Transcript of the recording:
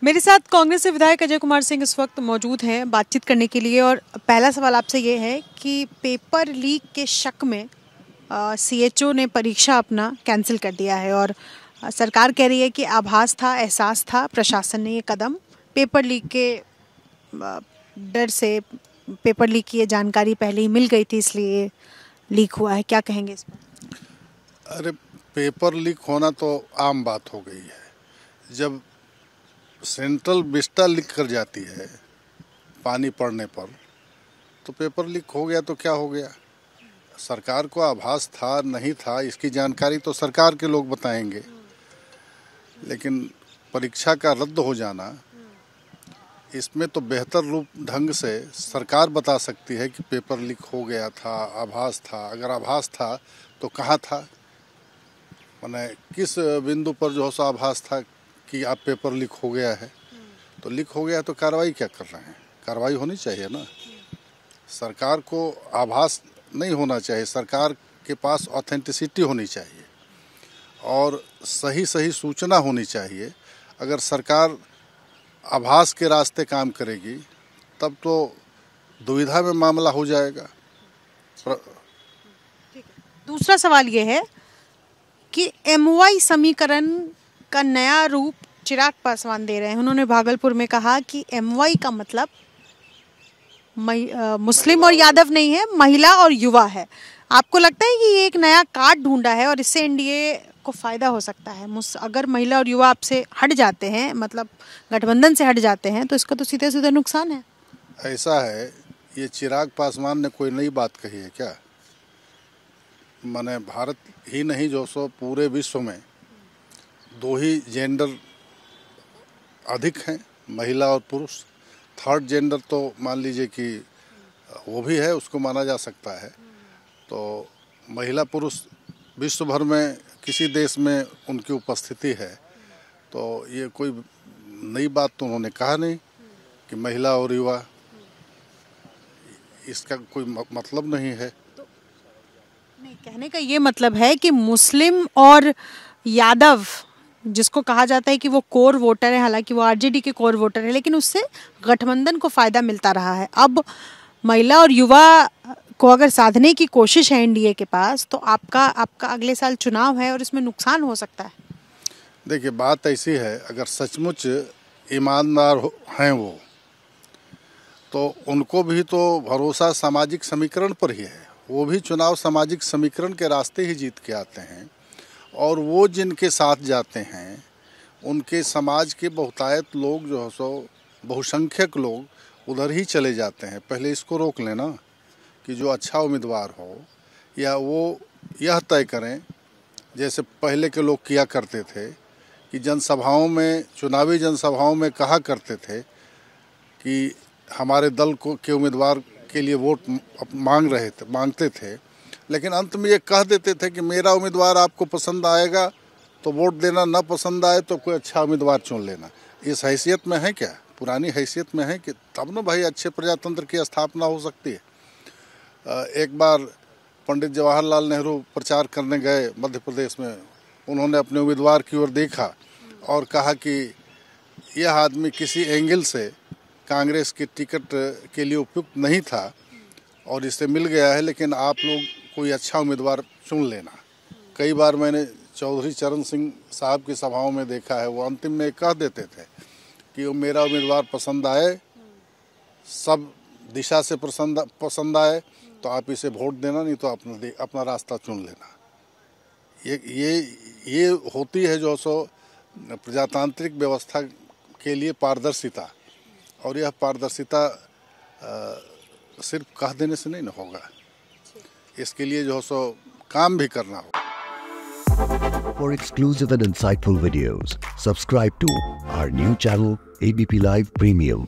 मेरे साथ कांग्रेस से विधायक अजय कुमार सिंह इस वक्त मौजूद हैं बातचीत करने के लिए। और पहला सवाल आपसे ये है कि पेपर लीक के शक में सीएचओ ने परीक्षा अपना कैंसिल कर दिया है और सरकार कह रही है कि आभास था, एहसास था, प्रशासन ने ये कदम पेपर लीक के डर से, पेपर लीक की ये जानकारी पहले ही मिल गई थी इसलिए लीक हुआ है। क्या कहेंगे इस पर? अरे पेपर लीक होना तो आम बात हो गई है। जब सेंट्रल विस्टा लीक कर जाती है पानी पड़ने पर तो पेपर लीक हो गया तो क्या हो गया। सरकार को आभास था नहीं था इसकी जानकारी तो सरकार के लोग बताएंगे, लेकिन परीक्षा का रद्द हो जाना इसमें तो बेहतर रूप ढंग से सरकार बता सकती है कि पेपर लीक हो गया था, आभास था। अगर आभास था तो कहाँ था, माने किस बिंदु पर जो है आभास था कि आप पेपर लीक हो गया है। तो लीक हो गया तो कार्रवाई क्या कर रहे हैं? कार्रवाई होनी चाहिए ना। सरकार को आभास नहीं होना चाहिए, सरकार के पास ऑथेंटिसिटी होनी चाहिए और सही सही सूचना होनी चाहिए। अगर सरकार आभास के रास्ते काम करेगी तब तो दुविधा में मामला हो जाएगा। दूसरा सवाल ये है कि एमवाई समीकरण का नया रूप चिराग पासवान दे रहे हैं। उन्होंने भागलपुर में कहा कि एमवाई का मतलब मुस्लिम और यादव नहीं है, महिला और युवा है। आपको लगता है कि ये एक नया कार्ड ढूंढा है और इससे एनडीए को फायदा हो सकता है? अगर महिला और युवा आपसे हट जाते हैं, मतलब गठबंधन से हट जाते हैं, तो इसका तो सीधे सीधे नुकसान है। ऐसा है, ये चिराग पासवान ने कोई नई बात कही है क्या? माने भारत ही नहीं जो सो पूरे विश्व में दो ही जेंडर अधिक हैं, महिला और पुरुष। थर्ड जेंडर तो मान लीजिए कि वो भी है, उसको माना जा सकता है। तो महिला पुरुष विश्व भर में किसी देश में उनकी उपस्थिति है, तो ये कोई नई बात तो उन्होंने कहा नहीं कि महिला और युवा, इसका कोई मतलब नहीं है। तो नहीं, कहने का ये मतलब है कि मुस्लिम और यादव, जिसको कहा जाता है कि वो कोर वोटर है, हालांकि वो आरजेडी के कोर वोटर है, लेकिन उससे गठबंधन को फायदा मिलता रहा है। अब महिला और युवा को अगर साधने की कोशिश है एनडीए के पास, तो आपका अगले साल चुनाव है और इसमें नुकसान हो सकता है। देखिए, बात ऐसी है, अगर सचमुच ईमानदार हैं वो, तो उनको भी तो भरोसा सामाजिक समीकरण पर ही है। वो भी चुनाव सामाजिक समीकरण के रास्ते ही जीत के आते हैं और वो जिनके साथ जाते हैं उनके समाज के बहुतायत लोग जो है सो, बहुसंख्यक लोग उधर ही चले जाते हैं। पहले इसको रोक लेना कि जो अच्छा उम्मीदवार हो, या वो यह तय करें जैसे पहले के लोग किया करते थे कि जनसभाओं में, चुनावी जनसभाओं में कहा करते थे कि हमारे दल को के उम्मीदवार के लिए वोट मांगते थे, लेकिन अंत में ये कह देते थे कि मेरा उम्मीदवार आपको पसंद आएगा तो वोट देना, ना पसंद आए तो कोई अच्छा उम्मीदवार चुन लेना। इस हैसियत में है क्या? पुरानी हैसियत में है कि तब ना भाई अच्छे प्रजातंत्र की स्थापना हो सकती है। एक बार पंडित जवाहरलाल नेहरू प्रचार करने गए मध्य प्रदेश में, उन्होंने अपने उम्मीदवार की ओर देखा और कहा कि यह आदमी किसी एंगल से कांग्रेस की टिकट के लिए उपयुक्त नहीं था और इससे मिल गया है, लेकिन आप लोग कोई अच्छा उम्मीदवार चुन लेना। कई बार मैंने चौधरी चरण सिंह साहब की सभाओं में देखा है, वो अंतिम में कह देते थे कि वो मेरा उम्मीदवार पसंद आए, सब दिशा से पसंद आए तो आप इसे वोट देना, नहीं तो अपना रास्ता चुन लेना। ये होती है जो सो प्रजातांत्रिक व्यवस्था के लिए पारदर्शिता, और यह पारदर्शिता सिर्फ कह देने से नहीं ना होगा, इसके लिए जो सो काम भी करना होगा। For exclusive and insightful videos, subscribe to our new channel ABP Live Premium.